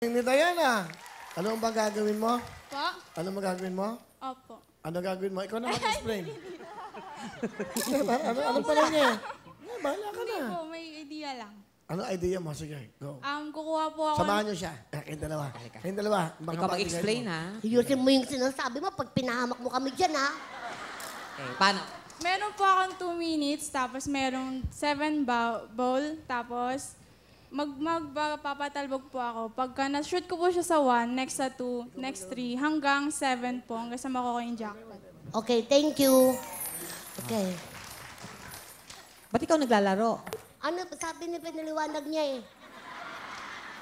Ni Diana, ano ang ba gagawin mo? Po? Ano magagawin mo? Opo. Ano gagawin mo? Ikaw na mag-explain. ano pala niya? Bahala ka na. Hindi po, may idea lang. Ano idea mo? Sige, go. Kukuha po ako... Samahan niyo siya. Kayong dalawa. Kayong dalawa. Ikaw mag-explain, ha? Ayusin mo yung sinasabi mo pag pinahamak mo kami dyan, ha? Okay, paano? Meron po akong 2 minutes, tapos merong 7 bowl, tapos magpapatalbog po ako. Pagka na-shoot ko po siya sa 1, next sa 2, next 3, hanggang 7 po, hanggang sa makuha yung jackpot. Okay, thank you. Okay. Ba't ikaw naglalaro? Ano, sabi ni pinaliwanag niya eh.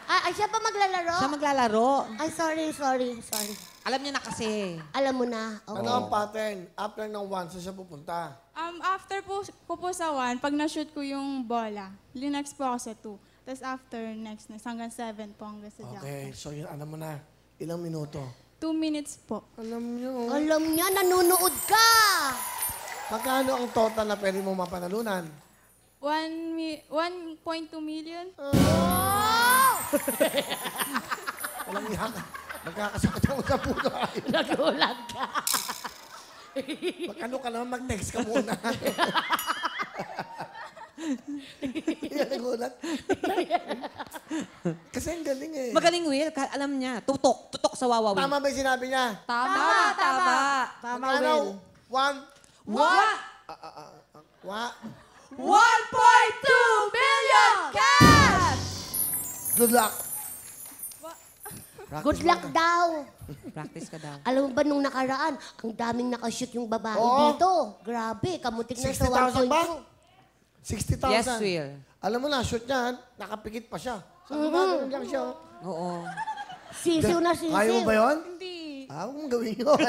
Ay, siya pa maglalaro? Siya maglalaro. Ay, sorry. Alam niya na kasi. Alam mo na. Okay. Ano ang pattern? After ng 1, saan siya pupunta? After po ko po sa 1, pag na-shoot ko yung bola, linext po ako sa 2. Tapos after next, hanggang 7 po, hanggang sa jackpot. Okay, so yun, alam mo na. Ilang minuto? 2 minutes po. Alam niyo. Alam niya, nanonood ka. Magkano ang total na pwede mo mapanalunan? 1.2 million? Oh! Walang iyak. Magkakasakit ako sa puno. Nagulat ka. Magkano ka naman, mag-text ka muna. Yan, nagulat. Kasi ang galing eh. Magaling, Will. Alam niya. Tutok. Tutok sa wawa, Will. Tama ba yung sinabi niya? Tama. Magkano? 1? What? Wa? 1.2 million cash! Good luck. Good luck daw. Practice ka daw. Alam mo ba nung nakaraan, ang daming nakashoot yung babae Oo. dito. Grabe, kamutik na sa 60,000 ba? 1.2. 60,000. Yes, Will. Alam mo na, shoot niya, nakapikit pa siya. Sa ganun lang siya. Oo. Sisiw na sisiw. Kaya mo ba yun? Hindi. Huwag mong gawin yun.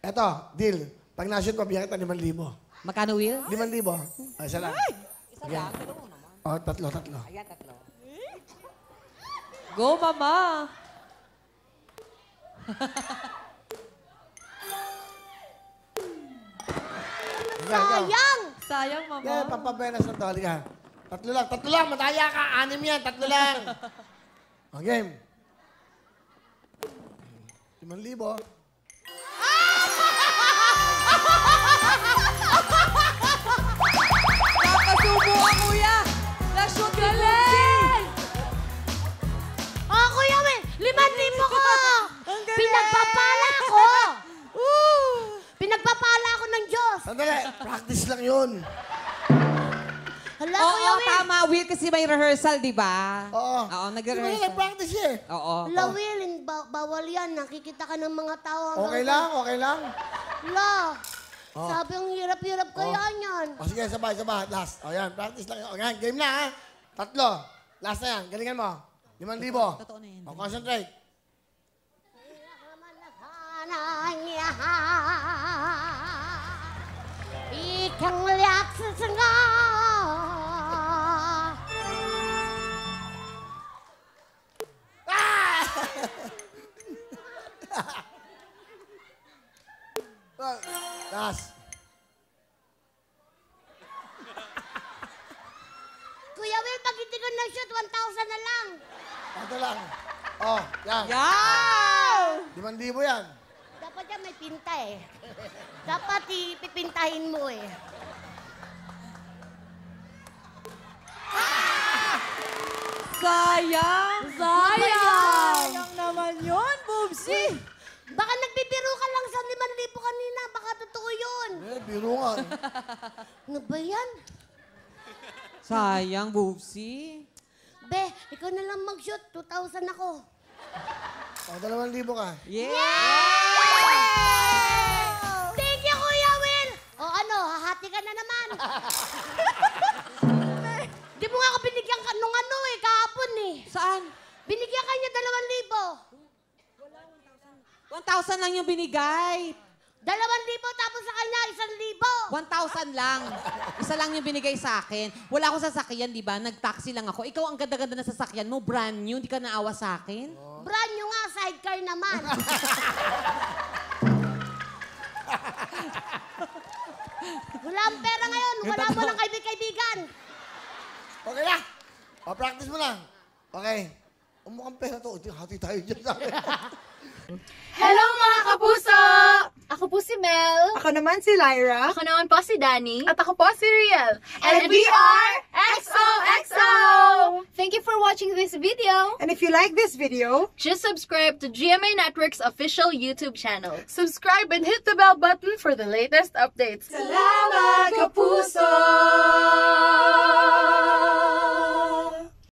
Eto, deal. Pag na-shoot, mabigyan kita 5,000. Magkano, Will? 5,000. Ay, isa lang. Isa lang. Pero mo naman. Tatlo. Ayan, tatlo. Go, Mama! Sayang! Sayang, Mama. Yan, papabenas na to. Halika. Tatlo lang. Mataya ka. 6 yan. 3 lang. O, game. 5,000. Nakasubo ka, Kuya! Na-shoot ni Galing! Oh, Kuya Will, 5,000 ko! Pinagpapala ko! Pinagpapala ko ng Diyos! Sandali. Practice lang yun. Hala, Oo, Kuya Will! tama, Will, kasi may rehearsal, di ba? Oo. Oo, Hindi mo nag-rehearsal. nag-practice eh. Oo. Hala, Will, bawal yan. Nakikita ka ng mga tao. Okay lang. Hala, sabi ang hirap-hirap kaya niyan. O, sige, sabay. Last. O, yan. Practice lang. O, yan. Game na, ha? 3. Last na yan. Galingan mo. 5,000. Totoo na yan. O, concentrate. Ikang liak sa sanga. Last. Kuya Will, pag hindi ko na-shoot, 1,000 na lang. Ito lang. O, yan. Yaw! 5,000 yan. Dapat yan may pinta eh. Dapat ipipintahin mo eh. Sayang! Sayang naman yun, Boobsy! Baka nagbibiro ka lang sa 5,000 kanina. Baka totoo yun. Biro nga. Ano ba yan? Sayang, Boobsy. Be, ikaw na lang mag-shoot. 2,000 ako. O, 2,000 ka. Yeah! Thank you, Kuya Will! O ano, hahati ka na naman. Di mo nga ako binigyan ka nung ano eh, kahapon eh. Saan? Binigyan ka niya 1,000 lang yung binigay. 2,000. 2,000 tapos sa kanya 1,000. 1,000 lang. Isa lang yung binigay sa akin. Wala akong sasakyan, di ba? Nag-taxi lang ako. Ikaw ang ganda-ganda na sasakyan mo. Brand new. Hindi ka naawa sa akin. Brand new nga, sidecar naman. Wala ang pera ngayon. Wala mo ng kaibigan. Okay na. O, practice mo lang. Okay. Mukhang pera to. Hati tayo dyan sa akin. Hello mga kapuso! Ako po si Mel. Ako naman si Lyra. Ako naman po si Danny. At ako po si Riel. And we are XOXO! Thank you for watching this video. And if you like this video, Just subscribe to GMA Network's official YouTube channel. subscribe and hit the bell button for the latest updates. Salamat, kapuso!